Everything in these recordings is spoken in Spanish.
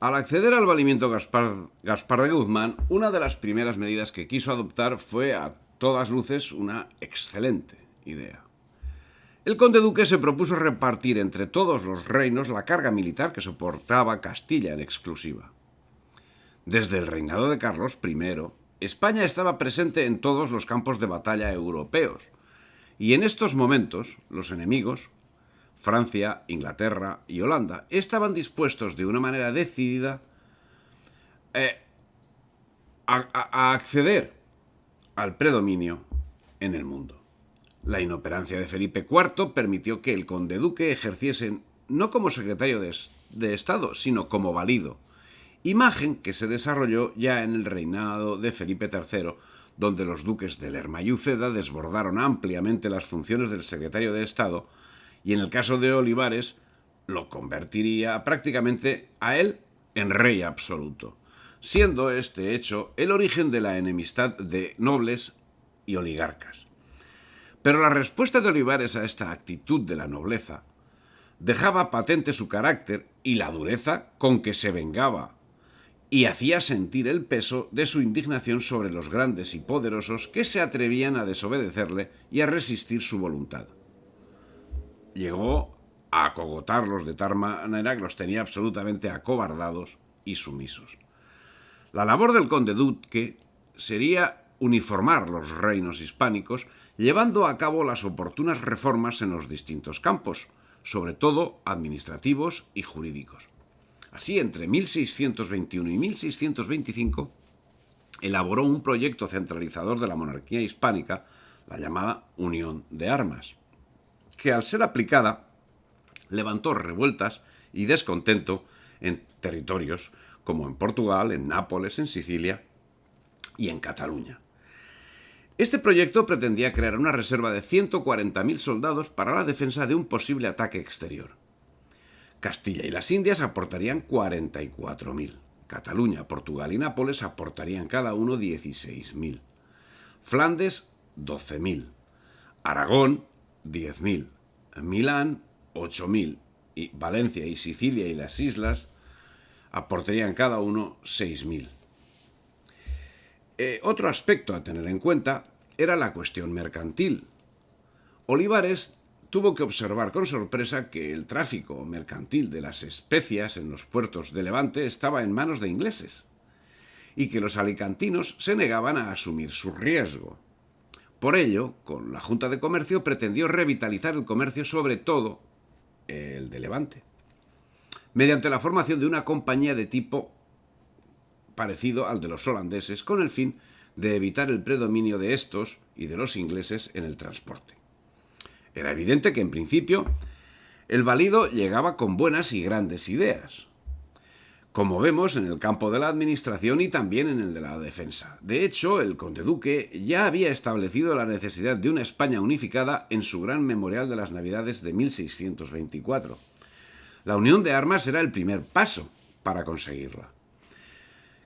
Al acceder al valimiento Gaspar de Guzmán, una de las primeras medidas que quiso adoptar fue a todas luces una excelente idea. El conde duque se propuso repartir entre todos los reinos la carga militar que soportaba Castilla en exclusiva. Desde el reinado de Carlos I, España estaba presente en todos los campos de batalla europeos, y en estos momentos los enemigos, Francia, Inglaterra y Holanda, estaban dispuestos de una manera decidida a acceder al predominio en el mundo. La inoperancia de Felipe IV permitió que el conde duque ejerciese no como secretario de Estado, sino como valido, imagen que se desarrolló ya en el reinado de Felipe III, donde los duques de Lerma y Uceda desbordaron ampliamente las funciones del secretario de Estado, y en el caso de Olivares lo convertiría prácticamente a él en rey absoluto, siendo este hecho el origen de la enemistad de nobles y oligarcas. Pero la respuesta de Olivares a esta actitud de la nobleza dejaba patente su carácter y la dureza con que se vengaba, y hacía sentir el peso de su indignación sobre los grandes y poderosos que se atrevían a desobedecerle y a resistir su voluntad. Llegó a acogotarlos de tal manera que los tenía absolutamente acobardados y sumisos. La labor del conde duque sería uniformar los reinos hispánicos, llevando a cabo las oportunas reformas en los distintos campos, sobre todo administrativos y jurídicos. Así, entre 1621 y 1625, elaboró un proyecto centralizador de la monarquía hispánica, la llamada Unión de Armas, que al ser aplicada levantó revueltas y descontento en territorios como en Portugal, en Nápoles, en Sicilia y en Cataluña. Este proyecto pretendía crear una reserva de 140.000 soldados para la defensa de un posible ataque exterior. Castilla y las Indias aportarían 44.000. Cataluña, Portugal y Nápoles aportarían cada uno 16.000. Flandes, 12.000. Aragón, 10.000. Milán, 8.000. Y Valencia y Sicilia y las islas aportarían cada uno 6.000. Otro aspecto a tener en cuenta era la cuestión mercantil. Olivares tuvo que observar con sorpresa que el tráfico mercantil de las especias en los puertos de Levante estaba en manos de ingleses y que los alicantinos se negaban a asumir su riesgo. Por ello, con la Junta de Comercio pretendió revitalizar el comercio, sobre todo el de Levante, mediante la formación de una compañía de tipo parecido al de los holandeses, con el fin de evitar el predominio de estos y de los ingleses en el transporte. Era evidente que, en principio, el valido llegaba con buenas y grandes ideas, como vemos en el campo de la administración y también en el de la defensa. De hecho, el conde duque ya había establecido la necesidad de una España unificada en su gran memorial de las Navidades de 1624. La unión de armas era el primer paso para conseguirla.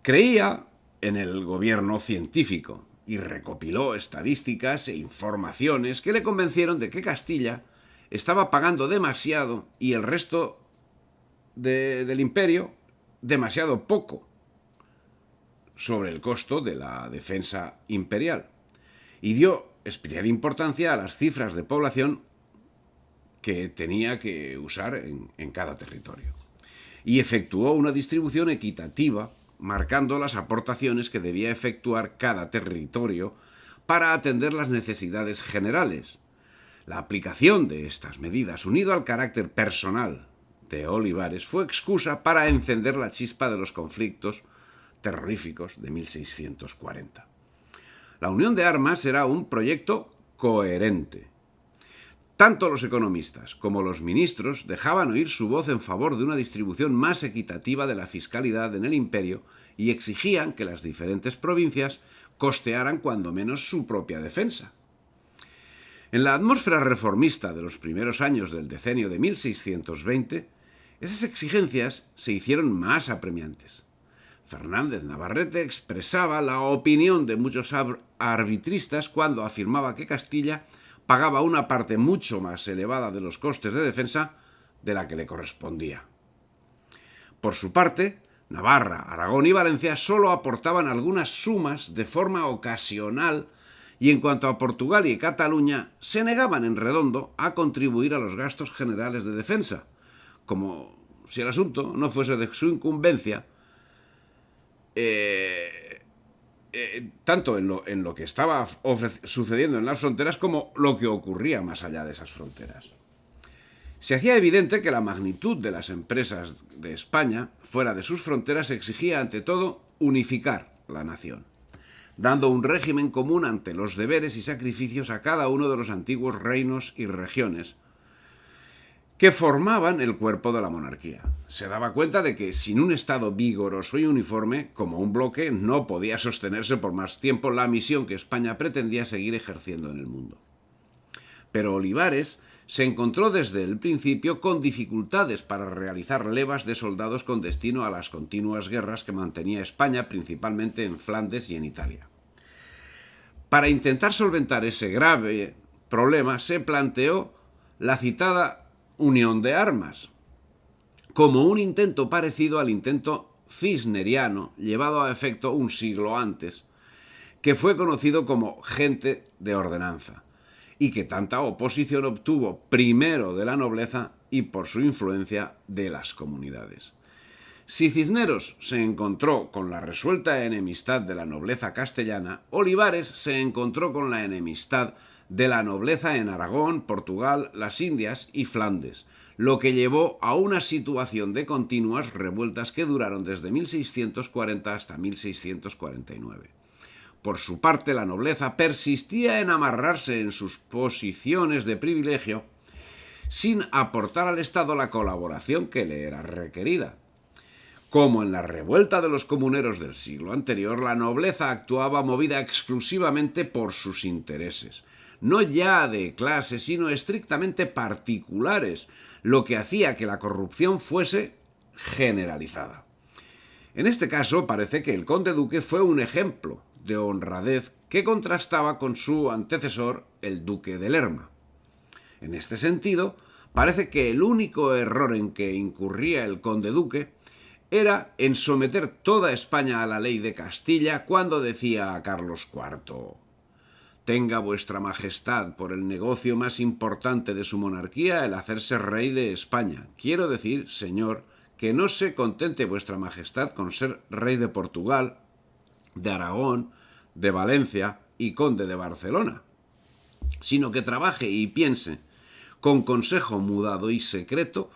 Creía en el gobierno científico y recopiló estadísticas e informaciones que le convencieron de que Castilla estaba pagando demasiado y el resto del imperio demasiado poco sobre el costo de la defensa imperial, y dio especial importancia a las cifras de población que tenía que usar en cada territorio, y efectuó una distribución equitativa, marcando las aportaciones que debía efectuar cada territorio para atender las necesidades generales. La aplicación de estas medidas, unido al carácter personal de Olivares, fue excusa para encender la chispa de los conflictos terroríficos de 1640. La unión de armas era un proyecto coherente. Tanto los economistas como los ministros dejaban oír su voz en favor de una distribución más equitativa de la fiscalidad en el imperio y exigían que las diferentes provincias costearan cuando menos su propia defensa. En la atmósfera reformista de los primeros años del decenio de 1620, esas exigencias se hicieron más apremiantes. Fernández Navarrete expresaba la opinión de muchos arbitristas cuando afirmaba que Castilla pagaba una parte mucho más elevada de los costes de defensa de la que le correspondía. Por su parte, Navarra, Aragón y Valencia solo aportaban algunas sumas de forma ocasional y en cuanto a Portugal y Cataluña se negaban en redondo a contribuir a los gastos generales de defensa, como si el asunto no fuese de su incumbencia, tanto en lo que estaba sucediendo en las fronteras como lo que ocurría más allá de esas fronteras. Se hacía evidente que la magnitud de las empresas de España, fuera de sus fronteras, exigía ante todo unificar la nación, dando un régimen común ante los deberes y sacrificios a cada uno de los antiguos reinos y regiones que formaban el cuerpo de la monarquía. Se daba cuenta de que sin un Estado vigoroso y uniforme, como un bloque, no podía sostenerse por más tiempo la misión que España pretendía seguir ejerciendo en el mundo. Pero Olivares se encontró desde el principio con dificultades para realizar levas de soldados con destino a las continuas guerras que mantenía España, principalmente en Flandes y en Italia. Para intentar solventar ese grave problema, se planteó la citada Unión de Armas, como un intento parecido al intento cisneriano llevado a efecto un siglo antes, que fue conocido como Gente de Ordenanza, y que tanta oposición obtuvo primero de la nobleza y por su influencia de las comunidades. Si Cisneros se encontró con la resuelta enemistad de la nobleza castellana, Olivares se encontró con la enemistad de la nobleza en Aragón, Portugal, las Indias y Flandes, lo que llevó a una situación de continuas revueltas que duraron desde 1640 hasta 1649. Por su parte, la nobleza persistía en amarrarse en sus posiciones de privilegio sin aportar al Estado la colaboración que le era requerida. Como en la revuelta de los comuneros del siglo anterior, la nobleza actuaba movida exclusivamente por sus intereses, no ya de clase, sino estrictamente particulares, lo que hacía que la corrupción fuese generalizada. En este caso, parece que el conde duque fue un ejemplo de honradez que contrastaba con su antecesor, el duque de Lerma. En este sentido, parece que el único error en que incurría el conde duque era en someter toda España a la ley de Castilla cuando decía a Carlos IV: «Tenga vuestra majestad por el negocio más importante de su monarquía el hacerse rey de España. Quiero decir, señor, que no se contente vuestra majestad con ser rey de Portugal, de Aragón, de Valencia y conde de Barcelona, sino que trabaje y piense con consejo mudado y secreto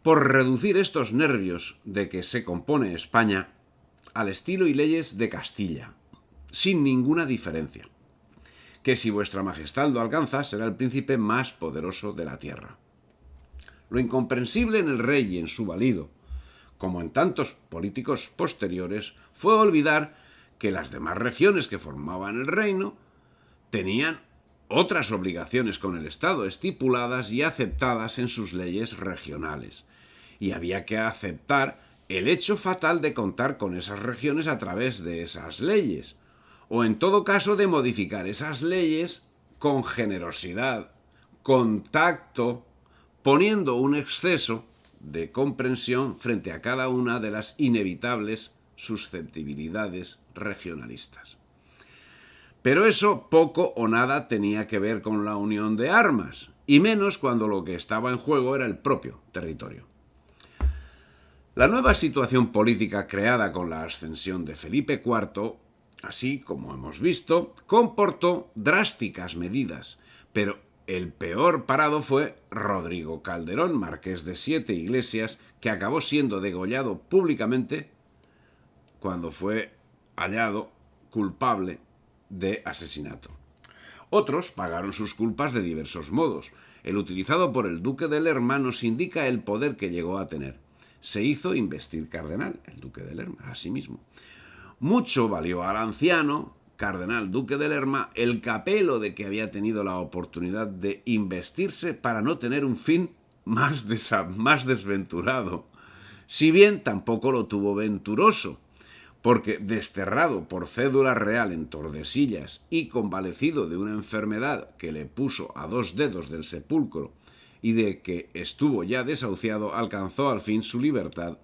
por reducir estos nervios de que se compone España al estilo y leyes de Castilla, sin ninguna diferencia, que si vuestra majestad lo alcanza será el príncipe más poderoso de la tierra». Lo incomprensible en el rey y en su valido, como en tantos políticos posteriores, fue olvidar que las demás regiones que formaban el reino tenían otras obligaciones con el Estado estipuladas y aceptadas en sus leyes regionales, y había que aceptar el hecho fatal de contar con esas regiones a través de esas leyes, o en todo caso de modificar esas leyes con generosidad, con tacto, poniendo un exceso de comprensión frente a cada una de las inevitables susceptibilidades regionalistas. Pero eso poco o nada tenía que ver con la unión de armas, y menos cuando lo que estaba en juego era el propio territorio. La nueva situación política creada con la ascensión de Felipe IV, así como hemos visto, comportó drásticas medidas, pero el peor parado fue Rodrigo Calderón, marqués de Siete Iglesias, que acabó siendo degollado públicamente cuando fue hallado culpable de asesinato. Otros pagaron sus culpas de diversos modos. El utilizado por el duque de Lerma nos indica el poder que llegó a tener. Se hizo investir cardenal, el duque de Lerma, a sí mismo. Mucho valió al anciano cardenal duque de Lerma el capelo de que había tenido la oportunidad de investirse para no tener un fin más desventurado. Si bien tampoco lo tuvo venturoso, porque desterrado por cédula real en Tordesillas y convalecido de una enfermedad que le puso a 2 dedos del sepulcro y de que estuvo ya desahuciado, alcanzó al fin su libertad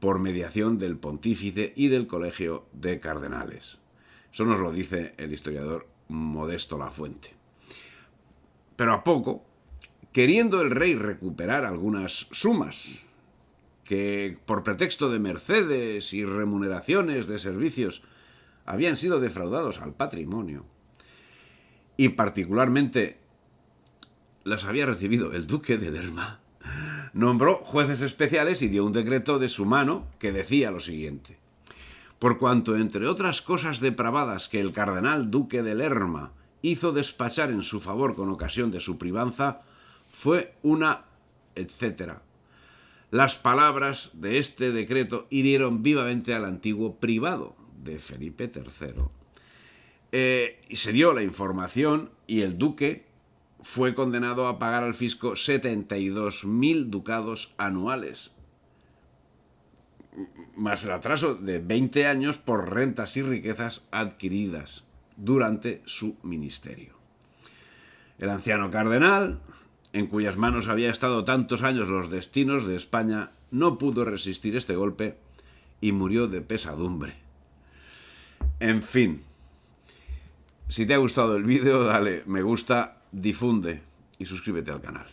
por mediación del pontífice y del colegio de cardenales. Eso nos lo dice el historiador Modesto Lafuente. Pero a poco, queriendo el rey recuperar algunas sumas que por pretexto de mercedes y remuneraciones de servicios habían sido defraudados al patrimonio, y particularmente las había recibido el duque de Lerma, nombró jueces especiales y dio un decreto de su mano que decía lo siguiente: por cuanto, entre otras cosas depravadas que el cardenal duque de Lerma hizo despachar en su favor con ocasión de su privanza, fue una etcétera. Las palabras de este decreto hirieron vivamente al antiguo privado de Felipe III. Y se dio la información y el duque fue condenado a pagar al fisco 72.000 ducados anuales, más el atraso de 20 años por rentas y riquezas adquiridas durante su ministerio. El anciano cardenal, en cuyas manos había estado tantos años los destinos de España, no pudo resistir este golpe y murió de pesadumbre. En fin, si te ha gustado el vídeo, dale me gusta, difunde y suscríbete al canal.